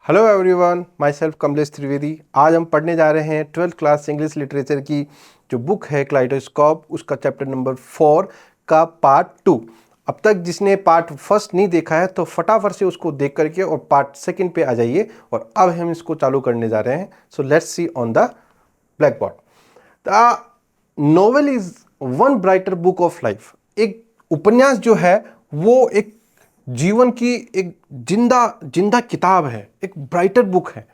Hello everyone, my self Kamlesh Trivedi. आज हम पढ़ने जा रहे हैं 12th क्लास इंग्लिश लिटरेचर की जो बुक है क्लाइडोस्कोप, उसका चैप्टर नंबर 4 का पार्ट 2। अब तक जिसने पार्ट फर्स्ट नहीं देखा है तो फटाफट से उसको देख करके और पार्ट सेकंड पे आ जाइए। और अब हम इसको चालू करने जा रहे हैं। So let's see on the black board. The novel is one brighter book of life. एक उपन्यास जो है वो एक जीवन की एक जिंदा जिंदा किताब है, एक ब्राइटर बुक है।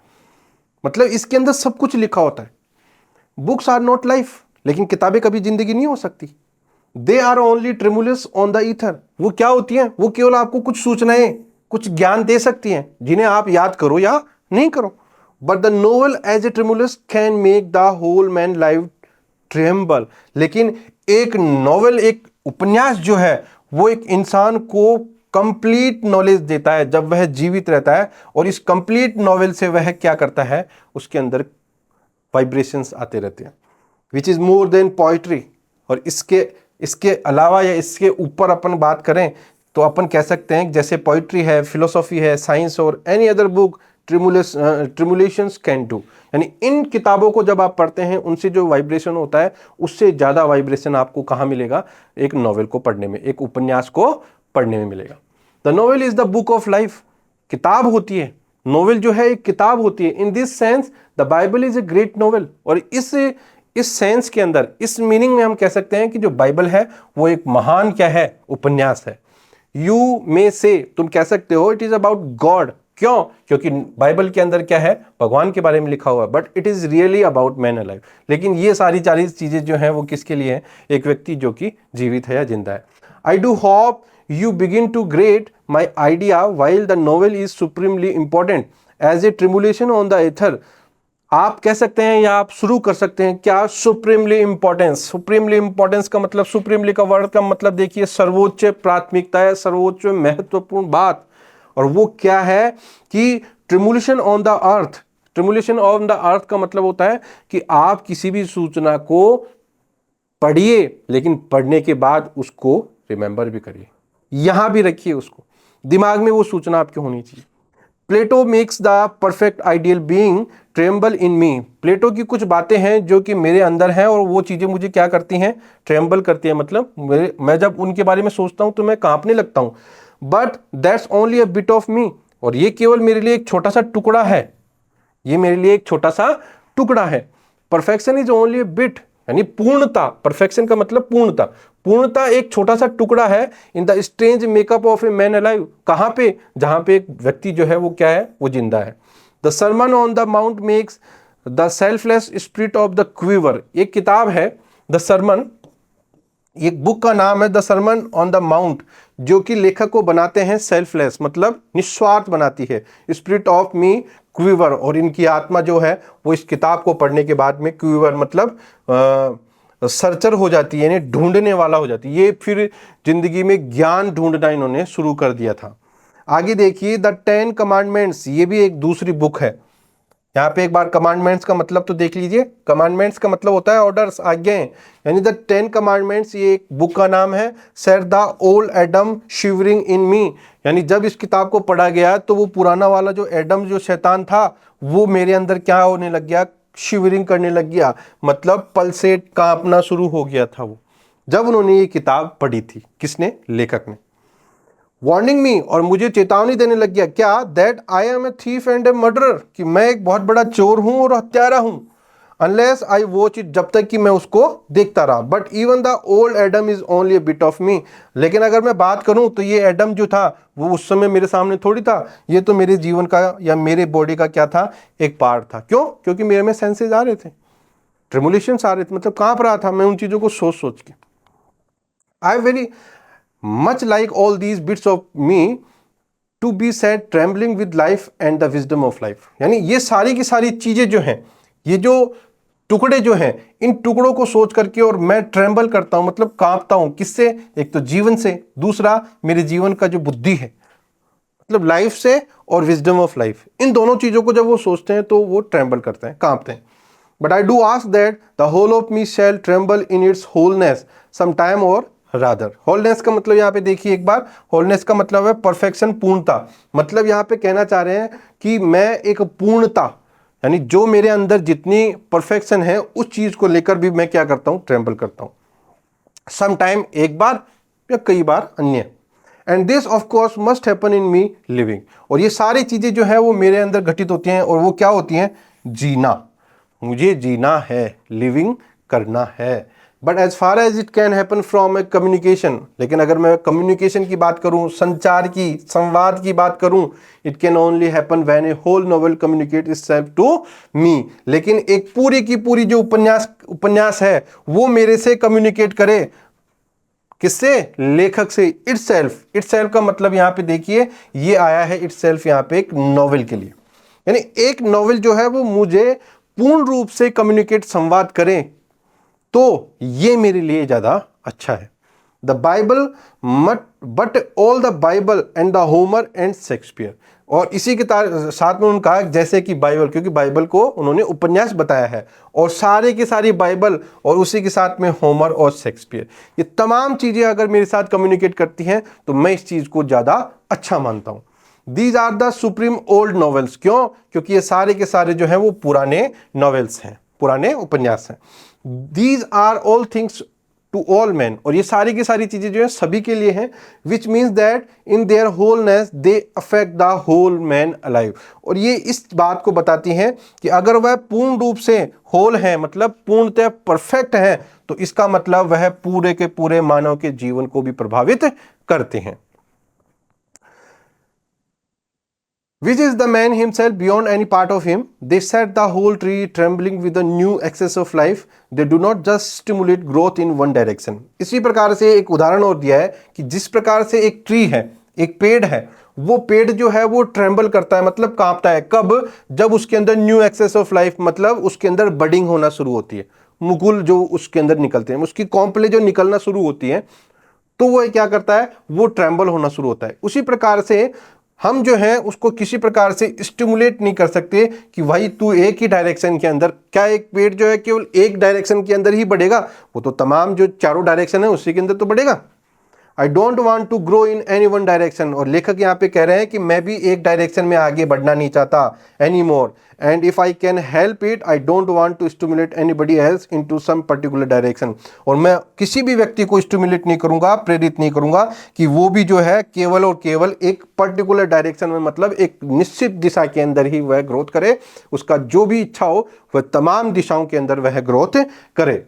मतलब इसके अंदर सब कुछ लिखा होता है। बुक्स आर नॉट लाइफ, लेकिन किताबें कभी जिंदगी नहीं हो सकती। They are only tremulous on the ether. वो क्या होती हैं? वो केवल आपको कुछ सूचनाएं, कुछ ज्ञान दे सकती हैं जिन्हें आप याद करो या नहीं करो। But the novel as a tremulous can make the whole man life tremble. लेकिन एक नॉवेल, एक उपन्यास जो है वो एक इंसान को कंप्लीट नॉलेज देता है जब वह जीवित रहता है। और इस कंप्लीट नॉवेल से वह क्या करता है, उसके अंदर वाइब्रेशंस आते रहते हैं, which is more than poetry. और इसके अलावा या इसके ऊपर अपन बात करें तो अपन कह सकते हैं जैसे पोइट्री है, फिलोसॉफी है, साइंस और any other book tremulations can do. यानी इन किताबों को जब आप पढ़ते हैं उनसे जो वाइब्रेशन होता है उससे ज़्यादा वाइब्रेशन आपको कहाँ मिलेगा? एक नॉवेल को पढ़ने में, एक उपन्यास को पढ़ने में मिलेगा। The novel is the book of life. किताब होती है, नॉवेल जो है एक किताब होती है। In this sense the Bible is a great novel. और इस सेंस के अंदर, इस मीनिंग में हम कह सकते हैं कि जो बाइबल है वो एक महान क्या है? उपन्यास है। यू मे से, तुम कह सकते हो इट इज अबाउट गॉड। क्यों? क्योंकि बाइबल के अंदर क्या है? भगवान के बारे में लिखा हुआ है। But it is really about man alive. लेकिन ये सारी 40 चीजें जो हैं वो किसके लिए हैं? एक व्यक्ति जो कि जीवित है या जिंदा है। I do hope you begin to grade my idea while the novel is supremely important as a tribulation on the ether। आप कह सकते हैं या आप शुरू कर सकते हैं क्या? Supremely importance. सुप्रीमली इंपॉर्टेंस का मतलब, सुप्रीमली का वर्ड का मतलब देखिए सर्वोच्च प्राथमिकता है, सर्वोच्च महत्वपूर्ण बात। और वो क्या है कि tremulation on the earth. Tremulation on the earth का मतलब होता है कि आप किसी भी सूचना को पढ़िए, लेकिन पढ़ने के बाद उसको रिमेंबर भी करिए, यहां भी रखिए उसको, दिमाग में वो सूचना आपकी होनी चाहिए। Plato makes the perfect ideal being tremble in me. Plato की कुछ बातें हैं जो कि मेरे अंदर हैं और वो चीजें मुझे क्या करती हैं? ट्रेम्बल करती हैं। मतलब मैं जब उनके बारे में सोचता हूं तो मैं कांपने लगता हूं। But that's only a bit of me. और ये केवल मेरे लिए एक छोटा सा टुकड़ा है। ये मेरे लिए एक छोटा सा टुकड़ा है। Perfection is only a bit, यानी पूर्णता। परफेक्शन का मतलब पूर्णता। पूर्णता एक छोटा सा टुकड़ा है in the strange makeup of a man alive. कहां पे? जहां पे एक व्यक्ति जो है वो क्या है? वो जिंदा है। The sermon on the mount makes the selfless spirit of the quiver. एक किताब है द सर्मन, एक बुक का नाम है the sermon on the mount, जो कि लेखक को बनाते हैं सेल्फलेस, मतलब निस्वार्थ बनाती है। Spirit of me quiver. और इनकी आत्मा जो है वो इस किताब को पढ़ने के बाद में क्वीवर मतलब सर्चर हो जाती है, यानी ढूंढने वाला हो जाती है। ये फिर जिंदगी में ज्ञान ढूंढना इन्होंने शुरू कर दिया था। आगे देखिए द 10 कमांडमेंट्स। ये भी एक दूसरी बुक है। यहाँ पे एक बार कमांडमेंट्स का मतलब तो देख लीजिए। कमांडमेंट्स का मतलब होता है ऑर्डर्स, आज्ञाएं। यानी द 10 कमांडमेंट्स, ये एक बुक का नाम है। Said the old Adam shivering in me. यानी जब इस किताब को पढ़ा गया तो वो पुराना वाला जो एडम, जो शैतान था, वो मेरे अंदर क्या होने लग गया? शिवरिंग करने लग गया। मतलब पल्सेट कांपना शुरू हो गया था वो, जब उन्होंने ये किताब पढ़ी थी। किसने? लेखक ने। वार्निंग मी, और मुझे चेतावनी देने लग गया। क्या? That I am a thief and a murderer, कि मैं एक बहुत बड़ा चोर हूं और हत्यारा हूं। अनलेस आई वॉच इट, जब तक कि मैं उसको देखता रहा। But even the old Adam is only A bit of me. लेकिन अगर मैं बात करूं तो ये एडम जो था वो उस समय मेरे सामने थोड़ी था। ये तो मेरे जीवन का या मेरे बॉडी का क्या था? एक पार्ट था। क्यों? क्योंकि मेरे में सेंसेस आ रहे थे, ट्रिमुलेशंस आ रहे थे, मतलब कांप रहा था मैं उन चीजों को सोच सोच के। I very much like all these bits of me to be said trembling with life and the wisdom of life। यानी ये सारी की सारी चीजें जो हैं, ये जो टुकड़े जो हैं, इन टुकड़ों को सोच करके और मैं ट्रेम्बल करता हूं, मतलब कांपता हूं। किससे? एक तो जीवन से, दूसरा मेरे जीवन का जो बुद्धि है, मतलब लाइफ से, और विजडम ऑफ लाइफ। इन दोनों चीजों को जब वो सोचते हैं तो वो ट्रेम्बल करते हैं, कांपते हैं। But I do ask that the whole of me shall tremble in its wholeness some time और रादर। होलनेस का मतलब यहाँ पे देखिए एक बार, होलनेस का मतलब है परफेक्शन, पूर्णता। मतलब यहाँ पे कहना चाह रहे हैं कि मैं एक पूर्णता, यानी जो मेरे अंदर जितनी परफेक्शन है उस चीज को लेकर भी मैं क्या करता हूँ, ट्रेम्बल करता हूँ। सम टाइम, एक बार या कई बार अन्य। And this of course must happen in me living. और ये सारी चीजें जो है वो मेरे अंदर घटित होती हैं, और वो क्या होती हैं, जीना। मुझे जीना है, लिविंग करना है। But as far as it can happen from a communication, लेकिन अगर मैं कम्युनिकेशन की बात करूं, संचार की, संवाद की बात करूं, it can only happen when a whole novel communicate itself to me. लेकिन एक पूरी की पूरी जो उपन्यास है वो मेरे से कम्युनिकेट करे, किससे, लेखक से। इटसेल्फ का मतलब यहां पे देखिए ये आया है इटसेल्फ यहां पे एक नॉवेल के लिए, यानी एक नॉवेल जो है वो मुझे पूर्ण रूप से कम्युनिकेट, संवाद करें, तो ये मेरे लिए ज्यादा अच्छा है। The Bible but all the Bible and the Homer and Shakespeare. और इसी के साथ में उन्होंने कहा जैसे कि बाइबल, क्योंकि बाइबल को उन्होंने उपन्यास बताया है, और सारे की सारी बाइबल और उसी के साथ में होमर और शेक्सपियर, ये तमाम चीजें अगर मेरे साथ कम्युनिकेट करती हैं तो मैं इस चीज को ज्यादा अच्छा मानता हूं। These are the supreme old novels. क्यों? क्योंकि ये सारे के सारे जो हैं वो पुराने नॉवेल्स हैं, पुराने उपन्यास हैं। These are all things to all man. और ये सारी की सारी चीजें जो है सभी के लिए हैं। Which means that in their wholeness they affect the whole man alive. और ये इस बात को बताती हैं कि अगर वह पूर्ण रूप से होल है, मतलब पूर्णतः परफेक्ट है, तो इसका मतलब वह पूरे के पूरे मानव के जीवन को भी प्रभावित करते हैं। Which is the man himself beyond any part of him? They set the whole tree trembling with a new excess of life. They do not just stimulate growth in one direction. इसी प्रकार से एक उदाहरण और दिया है कि जिस प्रकार से एक ट्री है, एक पेड़ है, वो पेड़ जो है वो ट्रेम्बल करता है, मतलब कांपता है। कब? जब उसके अंदर न्यू एक्सेस ऑफ लाइफ, मतलब उसके अंदर बडिंग होना शुरू होती है, मुकुल जो उसके अंदर निकलते हैं, उसकी कॉम्पले जो निकलना शुरू होती है, तो वो क्या करता है, वो ट्रेम्बल होना शुरू होता है। उसी प्रकार से हम जो है उसको किसी प्रकार से स्टिमुलेट नहीं कर सकते कि भाई तू एक ही डायरेक्शन के अंदर, क्या एक पेड़ जो है केवल एक डायरेक्शन के अंदर ही बढ़ेगा? वो तो तमाम जो चारों डायरेक्शन है उसी के अंदर तो बढ़ेगा। I don't want to grow in any one direction. और लेखक यहाँ पे कह रहे हैं कि मैं भी एक डायरेक्शन में आगे बढ़ना नहीं चाहता any more. And if I can help it I don't want to stimulate anybody else into some particular direction. और मैं किसी भी व्यक्ति को स्टिमुलेट नहीं करूंगा, प्रेरित नहीं करूंगा कि वो भी जो है केवल और केवल एक पर्टिकुलर डायरेक्शन में, मतलब एक निश्चित दिशा के अंदर ही वह ग्रोथ करे। उसका जो भी इच्छा हो वह तमाम दिशाओं के अंदर वह ग्रोथ करे।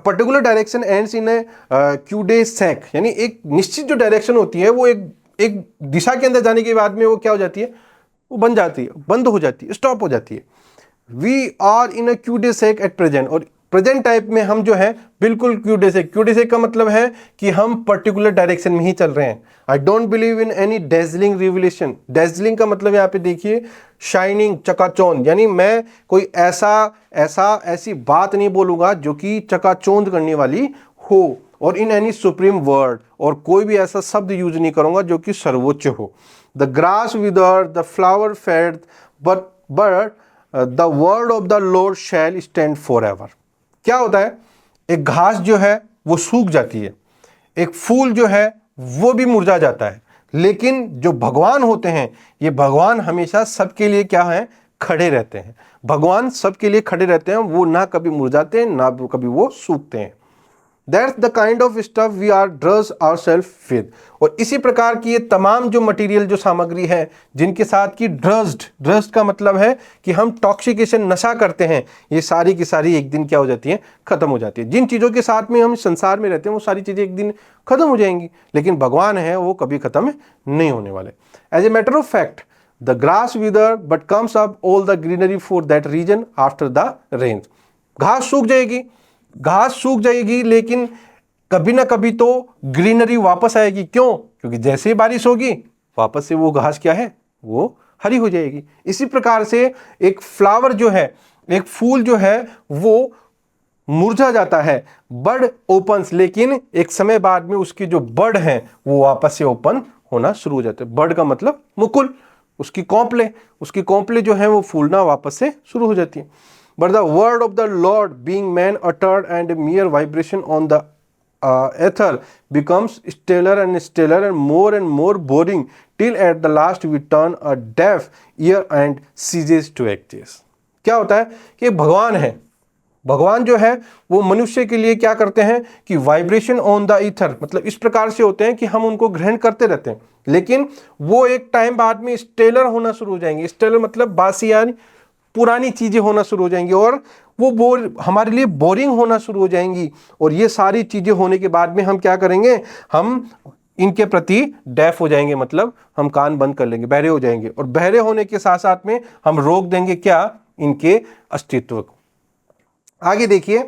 Particular direction ends in a cul-de-sac, यानी एक निश्चित जो डायरेक्शन होती है वो एक दिशा के अंदर जाने के बाद में वो क्या हो जाती है, वो बन जाती है, बंद हो जाती है, स्टॉप हो जाती है। We are in a cul-de-sac at present. और प्रेजेंट टाइप में हम जो है बिल्कुल क्यूडे का मतलब है कि हम पर्टिकुलर डायरेक्शन में ही चल रहे हैं। I don't believe in any dazzling revelation. Dazzling का मतलब यहाँ पे देखिए शाइनिंग, चकाचौंध, यानी मैं कोई ऐसी बात नहीं बोलूंगा जो कि चकाचौंध करने वाली हो। और इन एनी सुप्रीम वर्ड, और कोई भी ऐसा शब्द यूज नहीं करूंगा जो कि सर्वोच्च हो। The grass wither, the flower fade, but the word of the Lord shall stand for ever. क्या होता है, एक घास जो है वो सूख जाती है, एक फूल जो है वो भी मुरझा जाता है, लेकिन जो भगवान होते हैं, ये भगवान हमेशा सबके लिए क्या है, खड़े रहते हैं। भगवान सबके लिए खड़े रहते हैं, वो ना कभी मुरझाते हैं ना कभी वो सूखते हैं। That's the kind of stuff we are dress ourselves with। और इसी प्रकार की ये तमाम जो मटेरियल, जो सामग्री है, जिनके साथ की ड्रस्ड का मतलब है कि हम टॉक्सिकेशन, नशा करते हैं, ये सारी की सारी एक दिन क्या हो जाती है, खत्म हो जाती है। जिन चीज़ों के साथ में हम संसार में रहते हैं वो सारी चीज़ें एक दिन खत्म हो जाएंगी, लेकिन भगवान है वो कभी खत्म नहीं होने वाले। As a matter of fact the grass wither but comes up all the greenery for that reason after the rain. घास सूख जाएगी, लेकिन कभी ना कभी तो ग्रीनरी वापस आएगी। क्यों? क्योंकि जैसे ही बारिश होगी वापस से वो घास क्या है, वो हरी हो जाएगी। इसी प्रकार से एक फ्लावर जो है, एक फूल जो है वो मुरझा जाता है, बड ओपन्स, लेकिन एक समय बाद में उसकी जो बड है वो वापस से ओपन होना शुरू हो जाते हैं। बड का मतलब मुकुल, उसकी कॉम्पले जो है वो फूलना वापस से शुरू हो जाती है। But the word of the Lord being man uttered and a mere vibration on the ether becomes staler and more boring till at the last we turn a deaf ear and ceases to exist. क्या होता है कि भगवान है, भगवान जो है वो मनुष्य के लिए क्या करते हैं कि वाइब्रेशन ऑन द ईथर, मतलब इस प्रकार से होते हैं कि हम उनको ग्रहण करते रहते हैं, लेकिन वो एक टाइम बाद में स्टेलर होना शुरू हो जाएंगे. स्टेलर मतलब बासी यानी पुरानी चीजें होना शुरू हो जाएंगी और वो हमारे लिए बोरिंग होना शुरू हो जाएंगी. और ये सारी चीजें होने के बाद में हम क्या करेंगे, हम इनके प्रति डेफ हो जाएंगे, मतलब हम कान बंद कर लेंगे, बहरे हो जाएंगे. और बहरे होने के साथ साथ में हम रोक देंगे क्या, इनके अस्तित्व को. आगे देखिए,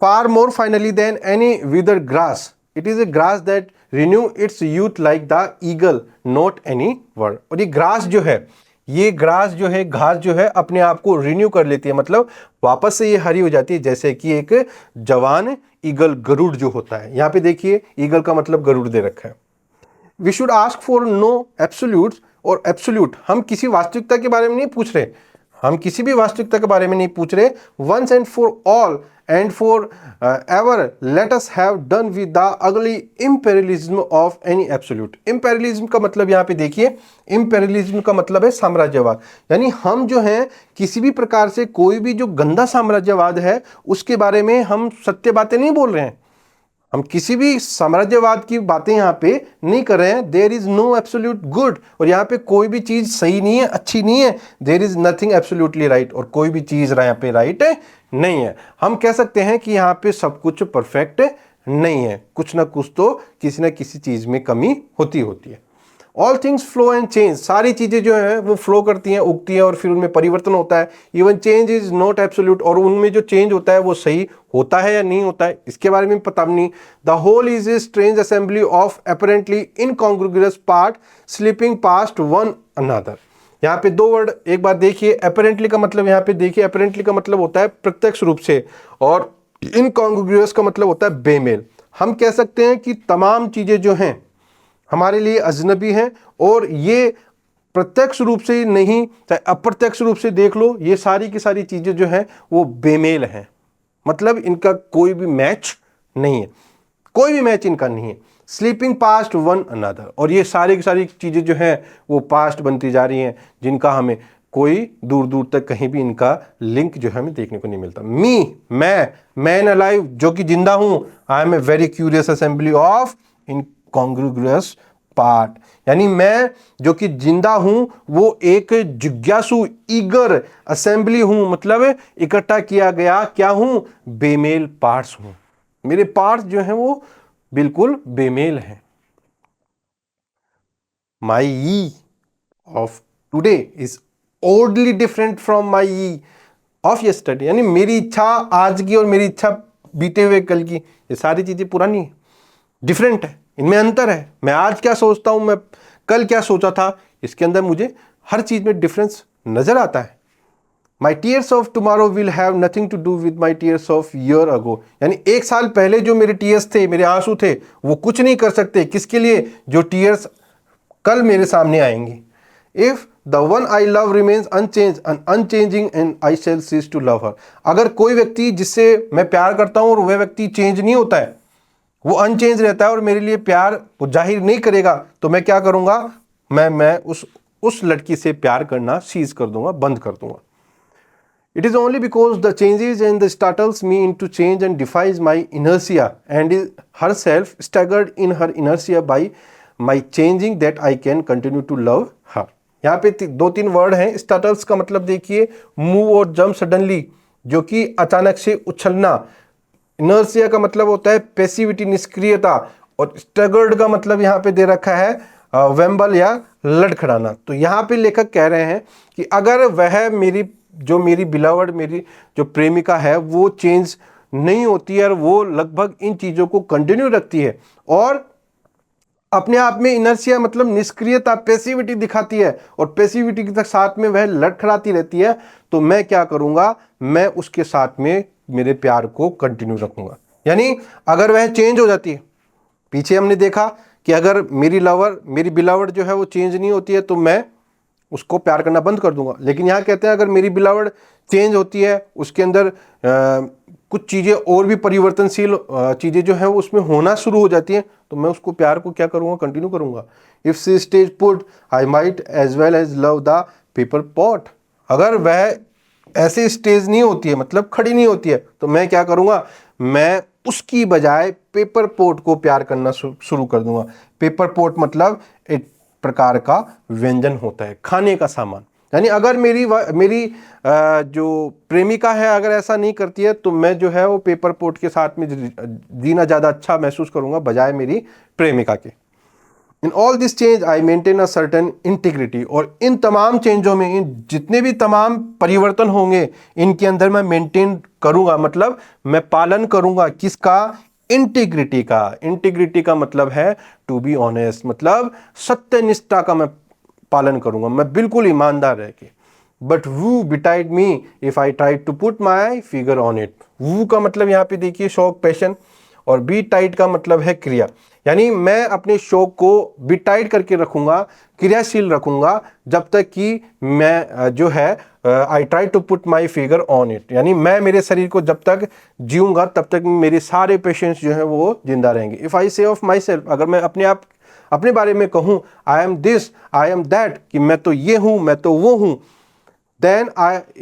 far more finally than any wither grass it is a grass that renew its youth like the eagle not any word. और ये ग्रास जो है, ये ग्रास जो है, घास जो है अपने आप को रिन्यू कर लेती है, मतलब वापस से ये हरी हो जाती है, जैसे कि एक जवान ईगल, गरुड़ जो होता है. यहाँ पे देखिए ईगल का मतलब गरुड़ दे रखा है. We should ask for no absolutes, और एब्सोल्यूट हम किसी वास्तविकता के बारे में नहीं पूछ रहे, हम किसी भी वास्तविकता के बारे में नहीं पूछ रहे. Once and for all and for ever let us have done with the ugly imperialism of any absolute. Imperialism का मतलब यहाँ पे देखिए, इंपेरियलिज्म का मतलब है साम्राज्यवाद. यानी हम जो हैं किसी भी प्रकार से कोई भी जो गंदा साम्राज्यवाद है उसके बारे में हम सत्य बातें नहीं बोल रहे हैं, हम किसी भी साम्राज्यवाद की बातें यहाँ पे नहीं कर रहे हैं. There is no absolute good, और यहाँ पे कोई भी चीज सही नहीं है, अच्छी नहीं है. There is nothing absolutely right, और कोई भी चीज यहाँ पे राइट नहीं है. हम कह सकते हैं कि यहाँ पे सब कुछ परफेक्ट नहीं है, कुछ ना कुछ तो किसी ना किसी चीज में कमी होती है. All things flow and change, सारी चीजें जो है वो फ्लो करती हैं, उगती हैं और फिर उनमें परिवर्तन होता है. Even change is not absolute, और उनमें जो चेंज होता है वो सही होता है या नहीं होता है इसके बारे में पता नहीं. The whole is a strange assembly of apparently incongruous part slipping past one another. यहाँ पे दो वर्ड एक बार देखिए. अपेरेंटली का मतलब यहाँ पे देखिए, अपेरेंटली का मतलब होता है प्रत्यक्ष रूप से, और इनकॉन्ग्रुअस का मतलब होता है बेमेल. हम कह सकते हैं कि तमाम चीजें जो हैं हमारे लिए अजनबी हैं, और ये प्रत्यक्ष रूप से नहीं चाहे अप्रत्यक्ष रूप से देख लो, ये सारी की सारी चीजें जो हैं वो बेमेल हैं, मतलब इनका कोई भी मैच नहीं है, कोई भी मैच इनका नहीं है. स्लीपिंग पास्ट वन अनदर, और ये सारी की सारी चीजें जो हैं वो पास्ट बनती जा रही हैं, जिनका हमें कोई दूर दूर तक कहीं भी इनका लिंक जो है हमें देखने को नहीं मिलता. मैन अलाइव, जो कि जिंदा हूं, I am a very curious assembly of incongruous part. यानी मैं जो कि जिंदा हूं वो एक जिज्ञासु ईगर असेंबली हूं, मतलब इकट्ठा किया गया क्या हूं, बेमेल पार्ट्स हूं. मेरे पार्ट्स जो हैं वो बिल्कुल बेमेल हैं. My I of today is oddly different from my I of yesterday. यानी मेरी इच्छा आज की और मेरी इच्छा बीते हुए कल की, ये सारी चीजें पुरानी है, डिफरेंट है, इनमें अंतर है. मैं आज क्या सोचता हूं, मैं कल क्या सोचा था, इसके अंदर मुझे हर चीज में डिफरेंस नजर आता है. My tears of tomorrow will have nothing to do with my tears of year ago. यानी एक साल पहले जो मेरे टीयर्स थे, मेरे आंसू थे, वो कुछ नहीं कर सकते किसके लिए, जो टीयर्स कल मेरे सामने आएंगे. If the one I love remains unchange unchanging and I shall cease to love her. अगर कोई व्यक्ति जिससे मैं प्यार करता हूं और वह व्यक्ति चेंज नहीं होता है, वो अनचेंज रहता है और मेरे लिए प्यार वो जाहिर नहीं करेगा, तो मैं क्या करूंगा, मैं उस लड़की से प्यार करना सीज कर दूंगा, बंद कर दूंगा. It is only because the changes and the startles me into change and defies my inertia and is her self staggered in her inertia by my changing that I can continue to love her. यहाँ पे दो तीन word हैं. स्टार्टल्स का मतलब देखिए move और jump suddenly, जो कि अचानक से उछलना. इनर्सिया का मतलब होता है पैसिविटी, निष्क्रियता, और स्टैगर्ड का मतलब यहाँ पे दे रखा है वेम्बल या लड़खड़ाना. तो यहाँ पे लेखक कह रहे हैं कि अगर वह मेरी बिलावड, मेरी जो प्रेमिका है, वो चेंज नहीं होती है और वो लगभग इन चीज़ों को कंटिन्यू रखती है और अपने आप में इनर्सिया मतलब निष्क्रियता, पैसिविटी दिखाती है, और पैसिविटी के साथ में वह लड़खड़ाती रहती है, तो मैं क्या करूँगा, मैं उसके साथ में मेरे प्यार को कंटिन्यू रखूँगा. यानी अगर वह चेंज हो जाती है, पीछे हमने देखा कि अगर मेरी बिलावड जो है वो चेंज नहीं होती है, तो मैं उसको प्यार करना बंद कर दूंगा। लेकिन यहाँ कहते हैं अगर मेरी बिलावड चेंज होती है, उसके अंदर कुछ चीज़ें और भी परिवर्तनशील चीज़ें जो है उसमें होना शुरू हो जाती हैं, तो मैं उसको प्यार को क्या करूँगा, कंटिन्यू करूँगा। If she stays put I might as well love the द पेपर पॉट। अगर वह ऐसे स्टेज नहीं होती है, मतलब खड़ी नहीं होती है, तो मैं क्या करूँगा, मैं उसकी बजाय पेपर पोट को प्यार करना शुरू कर दूंगा। पेपर पोट मतलब एक प्रकार का व्यंजन होता है, खाने का सामान। यानी अगर मेरी जो प्रेमिका है अगर ऐसा नहीं करती है, तो मैं जो है वो पेपर पोट के साथ में जीना ज़्यादा अच्छा महसूस करूंगा बजाय मेरी प्रेमिका के। इन all this change I maintain a certain integrity. और इन तमाम चेंजों में, इन जितने भी तमाम परिवर्तन होंगे, इनके अंदर मैं मेंटेन करूंगा, मतलब मैं पालन करूंगा किसका, इंटीग्रिटी का। इंटीग्रिटी का मतलब है टू बी ऑनेस्ट, मतलब सत्यनिष्ठा का मैं पालन करूंगा, मैं बिल्कुल ईमानदार रह के। But woe betide me if I try to put my finger on it. Woe का मतलब यहाँ पे देखिए शौक, पैशन, और बी टाइट का मतलब है क्रिया। यानी मैं अपने शौक को बी टाइट करके रखूंगा, क्रियाशील रखूंगा, जब तक कि मैं जो है I try to put my finger on it. यानी मैं मेरे शरीर को जब तक जीऊंगा तब तक मेरे सारे पेशेंट्स जो है वो जिंदा रहेंगे। इफ आई से ऑफ माई सेल्फ, अगर मैं अपने बारे में कहूँ I am this, I am that, कि मैं तो ये हूँ, मैं तो वो हूँ, then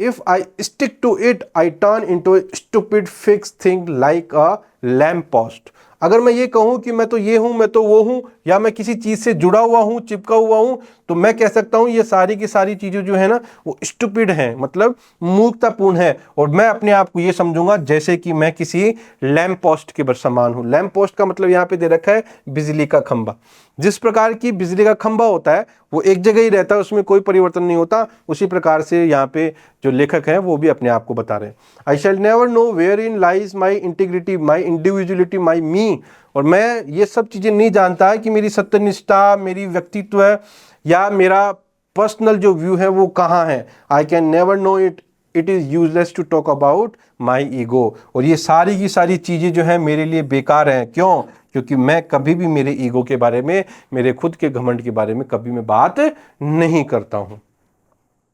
if I stick to it, I turn into a stupid fixed thing like a lamp post। अगर मैं ये कहूं कि मैं तो ये हूं, मैं तो वो हूं, या मैं किसी चीज से जुड़ा हुआ हूं, चिपका हुआ हूं, तो मैं कह सकता हूं ये सारी की सारी चीजें जो है ना वो स्टूपिड हैं, मतलब मूर्खतापूर्ण है। और मैं अपने आप को ये समझूंगा जैसे कि मैं किसी लैम्प पोस्ट के समान हूं। लैम्प पोस्ट का मतलब यहाँ पे दे रखा है बिजली का खंभा। जिस प्रकार की बिजली का खंभा होता है वो एक जगह ही रहता है, उसमें कोई परिवर्तन नहीं होता, उसी प्रकार से यहाँ पे जो लेखक हैं वो भी अपने आप को बता रहे हैं। I shall never know where in lies my integrity, my individuality, my me. और मैं ये सब चीज़ें नहीं जानता है कि मेरी सत्यनिष्ठा, मेरी व्यक्तित्व है, या मेरा पर्सनल जो व्यू है वो कहाँ है। I can never know it, it is useless to talk about my ego. और ये सारी की सारी चीज़ें जो है मेरे लिए बेकार हैं। क्यों? क्योंकि मैं कभी भी मेरे ईगो के बारे में, मेरे खुद के घमंड के बारे में कभी मैं बात नहीं करता हूं।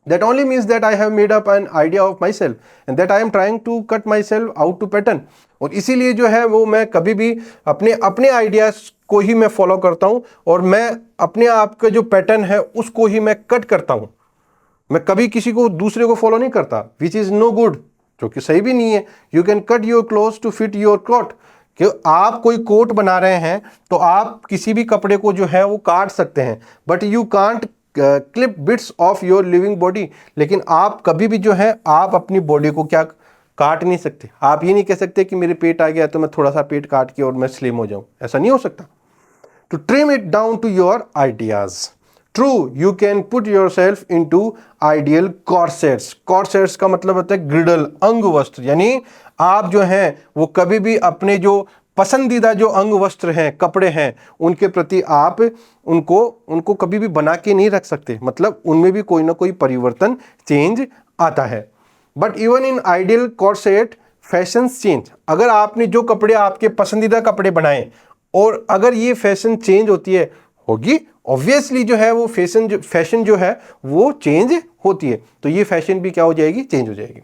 That only means that I have made up an idea of myself and that I am trying to cut myself out to pattern। और इसीलिए जो है वो मैं कभी भी अपने आइडियाज को ही मैं फॉलो करता हूं, और मैं अपने आप का जो पैटर्न है उसको ही मैं कट करता हूं। मैं कभी किसी को दूसरे को फॉलो नहीं करता, विच इज नो गुड, जो कि सही भी नहीं है। You can cut your cloth to fit your cloth. कि आप कोई कोट बना रहे हैं तो आप किसी भी कपड़े को जो है वो काट सकते हैं, but you can't clip bits of your living body. लेकिन आप कभी भी जो है आप अपनी बॉडी को क्या काट नहीं सकते। आप ये नहीं कह सकते कि मेरे पेट आ गया तो मैं थोड़ा सा पेट काट के और मैं स्लिम हो जाऊं, ऐसा नहीं हो सकता। To trim it down to your ideas. True, you can put yourself into ideal corsets. Corsets का मतलब होता है ग्रिडल, अंग वस्त्र। यानी आप जो हैं वो कभी भी अपने जो पसंदीदा जो अंग वस्त्र हैं, कपड़े हैं, उनके प्रति आप उनको कभी भी बना के नहीं रख सकते, मतलब उनमें भी कोई ना कोई परिवर्तन, चेंज आता है। But even in ideal corset fashion change. अगर आपने जो कपड़े आपके पसंदीदा कपड़े बनाए और अगर ये फैशन चेंज होती है, होगी ऑब्वियसली जो है वो फैशन जो है वो चेंज होती है, तो ये फैशन भी क्या हो जाएगी, चेंज हो जाएगी।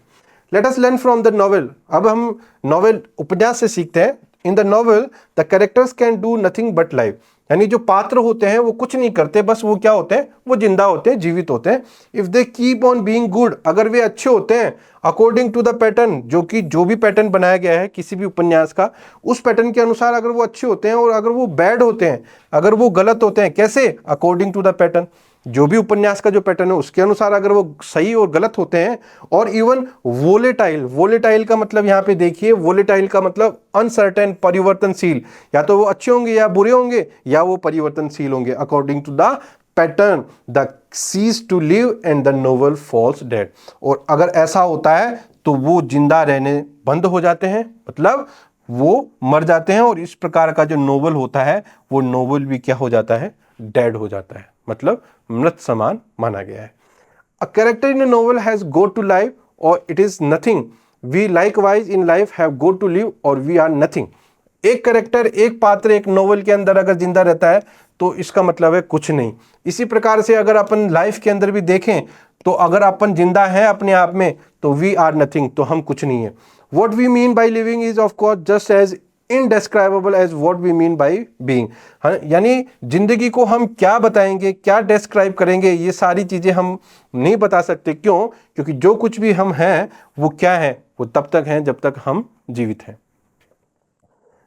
Let us learn from the novel. अब हम नॉवेल, उपन्यास से सीखते हैं। इन the novel the characters can do nothing but live. यानी जो पात्र होते हैं वो कुछ नहीं करते, बस वो क्या होते हैं, वो जिंदा होते हैं, जीवित होते हैं। If they keep on being good, अगर वे अच्छे होते हैं, अकॉर्डिंग टू द पैटर्न, जो भी पैटर्न बनाया गया है किसी भी उपन्यास का, उस पैटर्न के अनुसार अगर वो अच्छे होते हैं, और अगर वो बैड होते हैं, अगर वो गलत होते हैं, कैसे, अकॉर्डिंग टू द पैटर्न, जो भी उपन्यास का जो पैटर्न है उसके अनुसार अगर वो सही और गलत होते हैं। और इवन वोलेटाइल, वोलेटाइल का मतलब यहाँ पे देखिए, वोलेटाइल का मतलब अनसर्टेन, परिवर्तनशील, या तो वो अच्छे होंगे या बुरे होंगे, या वो परिवर्तनशील होंगे, according to the pattern the cease to live and the novel falls dead. और अगर ऐसा होता है तो वो जिंदा रहने बंद हो जाते हैं, मतलब वो मर जाते हैं, और इस प्रकार का जो नोवेल होता है वो नोवेल भी क्या हो जाता है, डेड हो जाता है, मतलब मृत समान माना गया है। A character in a novel has got to live or it is nothing. We likewise in life have got to live or we are nothing. एक करेक्टर, एक पात्र एक नोवेल के अंदर अगर जिंदा रहता है तो इसका मतलब है कुछ नहीं। इसी प्रकार से अगर अपन लाइफ के अंदर भी देखें तो अगर अपन जिंदा हैं अपने आप में तो वी आर नथिंग, तो हम कुछ नहीं है। What we mean by living is of course just as indescribable as what we mean by being. यानी जिंदगी को हम क्या बताएंगे, क्या डिस्क्राइब करेंगे, ये सारी चीजें हम नहीं बता सकते। क्यों? क्योंकि जो कुछ भी हम हैं वो क्या है, वो तब तक हैं जब तक हम जीवित हैं।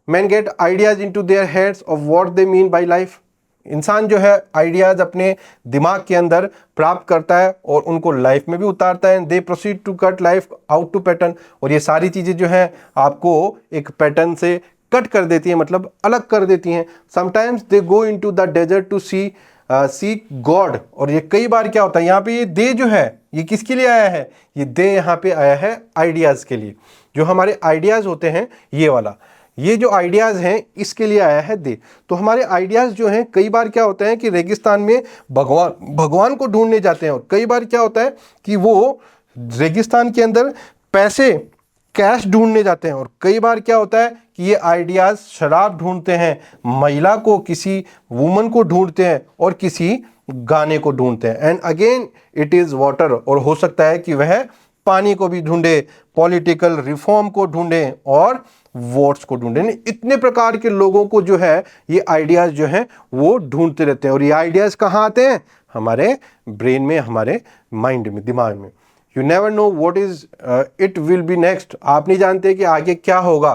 Men get ideas into their heads of what they mean by life। इंसान जो है आइडियाज अपने दिमाग के अंदर प्राप्त करता है और उनको लाइफ में भी उतारता है। They proceed to cut life out to pattern, और ये सारी चीजें जो है आपको एक पैटर्न से कट कर देती है, मतलब अलग कर देती हैं। Sometimes they go into the desert to seek God. और ये कई बार क्या होता है, यहाँ पे ये दे जो है ये किसके लिए आया है, ये दे यहाँ पे आया है आइडियाज के लिए। जो हमारे आइडियाज होते हैं ये वाला, ये जो आइडियाज हैं इसके लिए आया है दे। तो हमारे आइडियाज जो हैं कई बार क्या होता है कि रेगिस्तान में भगवान को ढूंढने जाते हैं, और कई बार क्या होता है कि वो रेगिस्तान के अंदर पैसे कैश ढूंढने जाते हैं, और कई बार क्या होता है कि ये आइडियाज शराब ढूंढते हैं, महिला को, किसी वुमन को ढूंढते हैं, और किसी गाने को ढूंढते हैं। And again it is water, और हो सकता है कि वह पानी को भी ढूंढे, पॉलिटिकल रिफॉर्म को ढूंढे और वोट्स को ढूंढे। इतने प्रकार के लोगों को जो है ये आइडियाज जो हैं वो ढूंढते रहते हैं। और ये आइडियाज कहाँ आते हैं? हमारे ब्रेन में, हमारे माइंड में, दिमाग में। You never know what is it will be next. आप नहीं जानते कि आगे क्या होगा।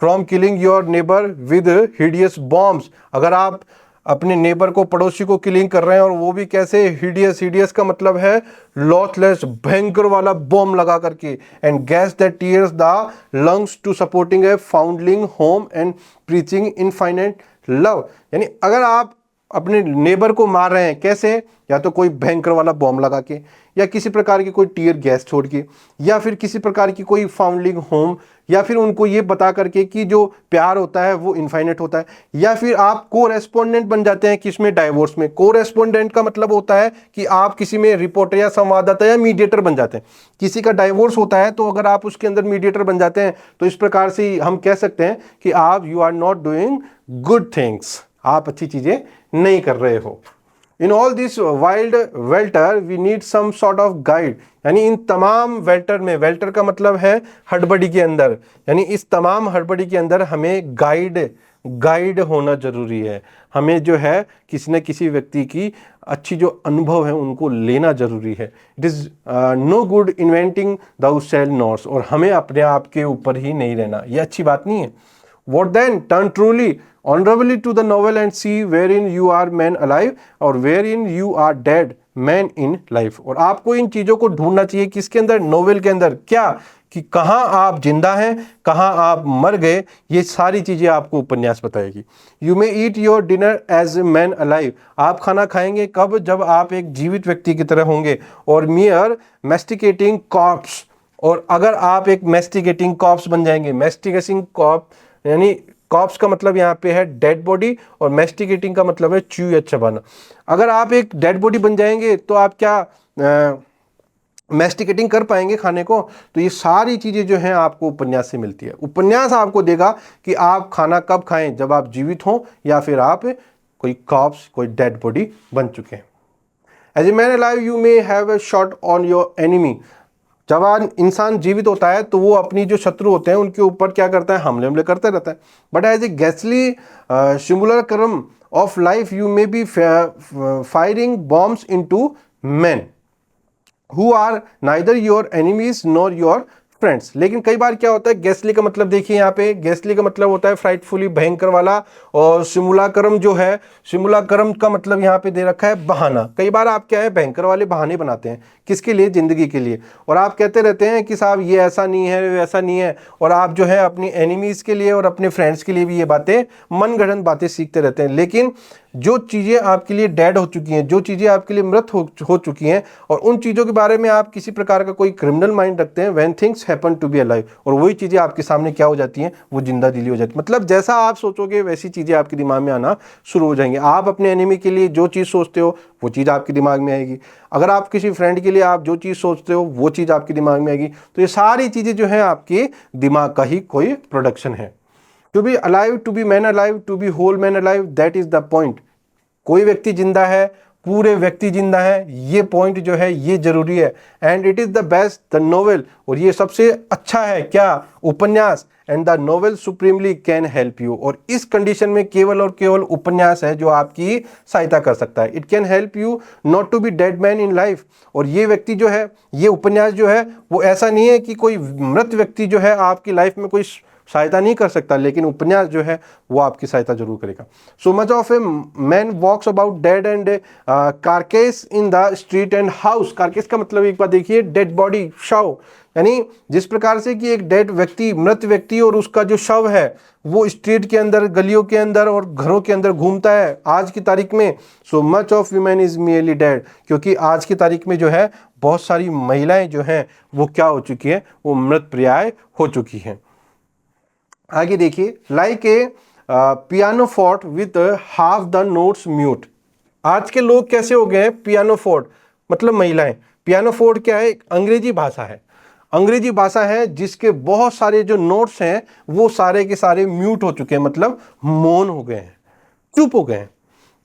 From killing your neighbour with hideous bombs, अगर आप अपने नेबर को, पड़ोसी को किलिंग कर रहे हैं, और वो भी कैसे, हिडियस। हिडियस का मतलब है लॉथलेस, भयंकर वाला बॉम्ब लगा करके। And gas that tears the lungs to supporting a foundling home and preaching infinite love. यानी अगर आप अपने नेबर को मार रहे हैं, कैसे? या तो कोई भयंकर वाला बॉम्ब लगा के, या किसी प्रकार की कोई टीयर गैस छोड़ के, या फिर किसी प्रकार की कोई फाउंडलिंग होम, या फिर उनको ये बता करके कि जो प्यार होता है वो इनफाइनाइट होता है। या फिर आप को रेस्पोंडेंट बन जाते हैं किसमें? डाइवोर्स में। को रेस्पोंडेंट का मतलब होता है कि आप किसी में रिपोर्टर या संवाददाता या मीडिएटर बन जाते हैं। किसी का डाइवोर्स होता है तो अगर आप उसके अंदर मीडिएटर बन जाते हैं तो इस प्रकार से हम कह सकते हैं कि आप you are not doing good things, आप अच्छी चीजें नहीं कर रहे हो। In all this wild welter we need some sort of guide. यानी इन तमाम वेल्टर में, वेल्टर का मतलब है हड़बड़ी के अंदर, यानी इस तमाम हड़बड़ी के अंदर हमें गाइड होना जरूरी है। हमें जो है किसी न किसी व्यक्ति की अच्छी जो अनुभव है उनको लेना जरूरी है। It is no good inventing thou shalt nots, और हमें अपने आप के ऊपर ही नहीं रहना, ये अच्छी बात नहीं है। What then? Turn truly honorably to the novel and see wherein you are man alive or wherein you are dead man in life। और आपको इन चीजों को ढूंढना चाहिए किसके अंदर? नोवेल के अंदर। क्या? कि कहाँ आप जिंदा हैं, कहाँ आप मर गए, ये सारी चीजें आपको उपन्यास बताएगी। You may eat your dinner as a man alive. आप खाना खाएंगे कब? जब आप एक जीवित व्यक्ति की तरह होंगे। और मियर मेस्टिकेटिंग कॉर्प्स, और अगर आप एक मेस्टिकेटिंग कॉर्प्स बन जाएंगे। मेस्टिकेटिंग कॉर्प्स यानी कॉप्स का मतलब यहाँ पे है डेड बॉडी, और मेस्टिकेटिंग का मतलब है च्यू या चबाना। अगर आप एक डेड बॉडी बन जाएंगे तो आप क्या मेस्टिकेटिंग कर पाएंगे खाने को? तो ये सारी चीजें जो हैं आपको उपन्यास से मिलती है। उपन्यास आपको देगा कि आप खाना कब खाएं, जब आप जीवित हों या फिर आप कोई कॉप्स, कोई डेड बॉडी बन चुके हैं। As a man alive you may have a shot on your enemy. जब इंसान जीवित होता है तो वो अपनी जो शत्रु होते हैं उनके ऊपर क्या करता है? हमले करता रहता है। बट एज ए गैसली सिमुलर क्रम of life you may be firing bombs into men who are neither your enemies nor your friends. लेकिन कई बार क्या होता है, गैसली का मतलब देखिए यहाँ पे, गैसली का मतलब होता है फ्राइटफुली, भयंकर वाला। और सिमुलाक्रम जो है, सिमुलाक्रम का मतलब यहाँ पे दे रखा है बहाना। कई बार आप क्या है, भयंकर वाले बहाने बनाते हैं, किसके लिए? जिंदगी के लिए। और आप कहते रहते हैं कि साहब ये ऐसा नहीं है, वैसा नहीं है, और आप जो है अपनी एनिमीज के लिए और अपने फ्रेंड्स के लिए भी ये बातें, मनगढ़ंत बातें सीखते रहते हैं। लेकिन जो चीज़ें आपके लिए डेड हो चुकी हैं, जो चीज़ें आपके लिए मृत हो चुकी हैं, और उन चीज़ों के बारे में आप किसी प्रकार का कोई क्रिमिनल माइंड रखते हैं, when things happen to be alive, और वही चीज़ें आपके सामने क्या हो जाती हैं? वो जिंदा दिली हो जाती है। मतलब जैसा आप सोचोगे वैसी चीज़ें आपके दिमाग में आना शुरू हो जाएंगी। आप अपने एनिमी के लिए जो चीज़ सोचते हो वो चीज़ आपके दिमाग में आएगी। अगर आप किसी फ्रेंड के लिए आप जो चीज़ सोचते हो वो चीज़ आपके दिमाग में आएगी। तो ये सारी चीज़ें जो है आपके दिमाग का ही कोई प्रोडक्शन है। To be alive, to be man alive, to be whole man alive, that is the point. कोई व्यक्ति जिंदा है, पूरे व्यक्ति जिंदा है, ये पॉइंट जो है ये जरूरी है। And it is the best the novel, और ये सबसे अच्छा है क्या, उपन्यास। And the novel supremely can help you, और इस कंडीशन में केवल और केवल उपन्यास है जो आपकी सहायता कर सकता है। It can help you not to be dead man in life, और ये व्यक्ति जो है, ये उपन्यास जो है वो ऐसा नहीं है कि कोई मृत व्यक्ति जो है आपकी लाइफ में कोई सहायता नहीं कर सकता, लेकिन उपन्यास जो है वो आपकी सहायता जरूर करेगा। So much of a man walks about dead and carcass in the street and house. Carcass का मतलब एक बार देखिए, डेड बॉडी, शव, यानी जिस प्रकार से कि एक डेड व्यक्ति, मृत व्यक्ति, और उसका जो शव है वो स्ट्रीट के अंदर, गलियों के अंदर और घरों के अंदर घूमता है आज की तारीख में। सो much of women is merely dead, क्योंकि आज की तारीख में जो है बहुत सारी महिलाएं जो हैं वो क्या हो चुकी हैं, वो मृत प्रियाय हो चुकी हैं। आगे देखिए, like a piano fort with half the notes mute. आज के लोग कैसे हो गए हैं, पियानो फोर्ट मतलब महिलाएं। पियानो फोर्ट क्या है, एक अंग्रेजी भाषा है, अंग्रेजी भाषा है जिसके बहुत सारे जो नोट्स हैं वो सारे के सारे म्यूट हो चुके हैं, मतलब मौन हो गए हैं, चुप हो गए हैं।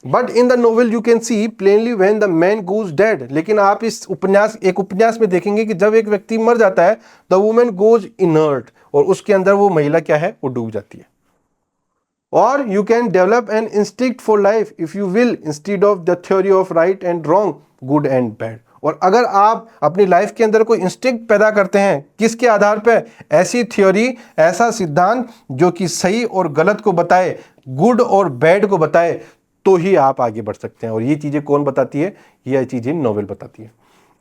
But in the novel you can see plainly when the man goes dead, लेकिन आप इस उपन्यास, एक उपन्यास में देखेंगे कि जब एक व्यक्ति मर जाता है, द वुमेन गोज इनर्ट, और उसके अंदर वो महिला क्या है, वो डूब जाती है। और you can develop an instinct for life if you will, instead of the theory of right and wrong, good and bad. और अगर आप अपनी लाइफ के अंदर कोई इंस्टिंक्ट पैदा करते हैं, किसके आधार पर, ऐसी थ्योरी, ऐसा सिद्धांत जो कि सही और गलत को बताए, गुड और बैड को बताए, तो ही आप आगे बढ़ सकते हैं। और ये चीजें कौन बताती है, ये चीजें नोवेल बताती है।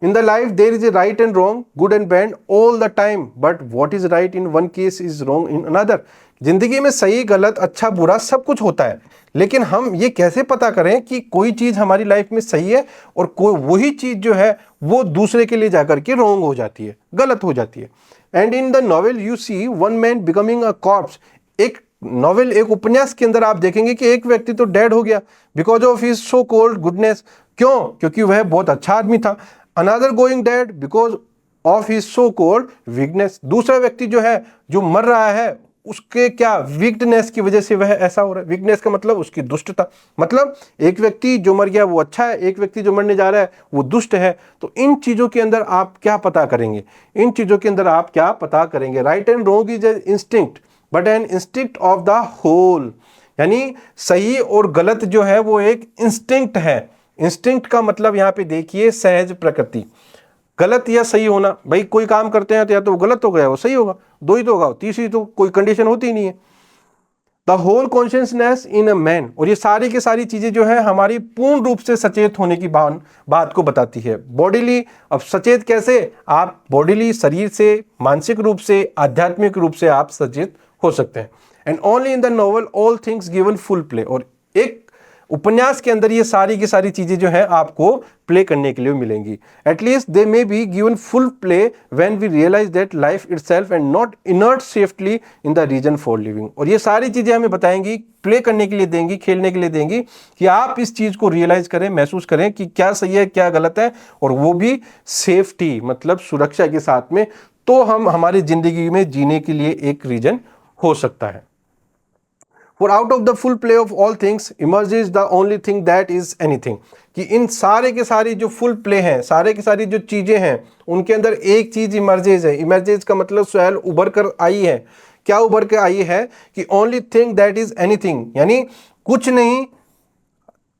In the life there is a right and wrong, good and bad all the time, but what is right in one case is wrong in another. जिंदगी में सही गलत अच्छा बुरा सब कुछ होता है, लेकिन हम ये कैसे पता करें कि कोई चीज हमारी लाइफ में सही है और कोई वही चीज जो है वो दूसरे के लिए जाकर के रॉन्ग हो जाती है, गलत हो जाती है। And in the novel you see one man becoming a corpse. एक नॉवेल, एक उपन्यास के अंदर आप देखेंगे कि एक व्यक्ति तो डेड हो गया because of his so called goodness. क्यों? क्योंकि वह बहुत अच्छा आदमी था। Another going dead because of his so called weakness. दूसरा व्यक्ति जो है, जो मर रहा है, उसके क्या वीकनेस की वजह से वह ऐसा हो रहा है। वीकनेस का मतलब उसकी दुष्टता, मतलब एक व्यक्ति जो मर गया वो अच्छा है, एक व्यक्ति जो मरने जा रहा है वो दुष्ट है। तो इन चीजों के अंदर आप क्या पता करेंगे, इन चीजों के अंदर आप क्या पता करेंगे। Right and wrong is an instinct but an instinct of the whole, यानी सही और गलत जो है वो एक इंस्टिंक्ट है। इंस्टिंक्ट का मतलब यहाँ पे देखिए सहज प्रकृति। गलत या सही होना, भाई कोई काम करते हैं तो या तो वो गलत होगा या वो सही होगा, दो ही तो होगा, तीसरी तो कोई कंडीशन होती ही नहीं है। The whole consciousness in a man, और ये सारी की सारी चीजें जो है हमारी पूर्ण रूप से सचेत होने की बात को बताती है। बॉडीली, अब सचेत कैसे, आप बॉडीली शरीर से, मानसिक रूप से, आध्यात्मिक रूप से आप सचेत हो सकते हैं। And only in the novel all things given full play, और एक उपन्यास के अंदर ये सारी की सारी चीजें जो है आपको प्ले करने के लिए मिलेंगी। At least they may be given full play when we realize that life itself and not inert safety in the reason for living. और ये सारी चीजें हमें बताएंगी, प्ले करने के लिए देंगी, खेलने के लिए देंगी, कि आप इस चीज को रियलाइज करें, महसूस करें कि क्या सही है क्या गलत है, और वो भी सेफ्टी मतलब सुरक्षा के साथ में। तो हम हमारी जिंदगी में जीने के लिए एक रीजन हो सकता है। For out of the full play of all things emerges the only thing that is anything, कि इन सारे के सारी जो फुल प्ले हैं, सारे की सारी जो चीजें हैं, उनके अंदर एक चीज इमर्जेज है। इमर्जेज का मतलब स्वयं उभर कर आई है। क्या उभर कर आई है? कि only thing that is anything, यानी कुछ नहीं,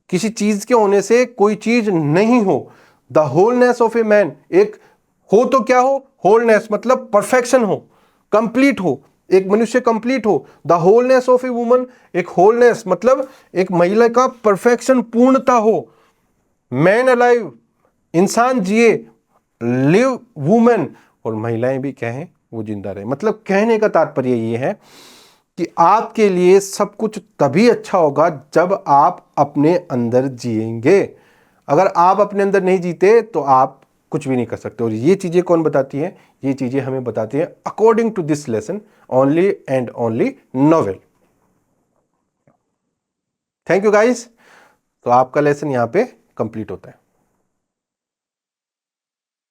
किसी चीज के होने से कोई चीज नहीं हो। The wholeness of a man, एक हो तो क्या हो, होलनेस मतलब परफेक्शन हो, कंप्लीट हो, एक मनुष्य कंप्लीट हो। The wholeness of a woman, एक होलनेस मतलब एक महिला का परफेक्शन, पूर्णता हो। मैन अलाइव, इंसान जिए, लिव वुमेन, और महिलाएं भी क्या है, वो जिंदा रहे। मतलब कहने का तात्पर्य ये है कि आपके लिए सब कुछ तभी अच्छा होगा जब आप अपने अंदर जिएंगे। अगर आप अपने अंदर नहीं जीते तो आप कुछ भी नहीं कर सकते। और ये चीजें कौन बताती है? ये चीजें हमें बताती है according to this lesson only and only novel. Thank you guys. तो आपका लेसन यहाँ पे कंप्लीट होता है।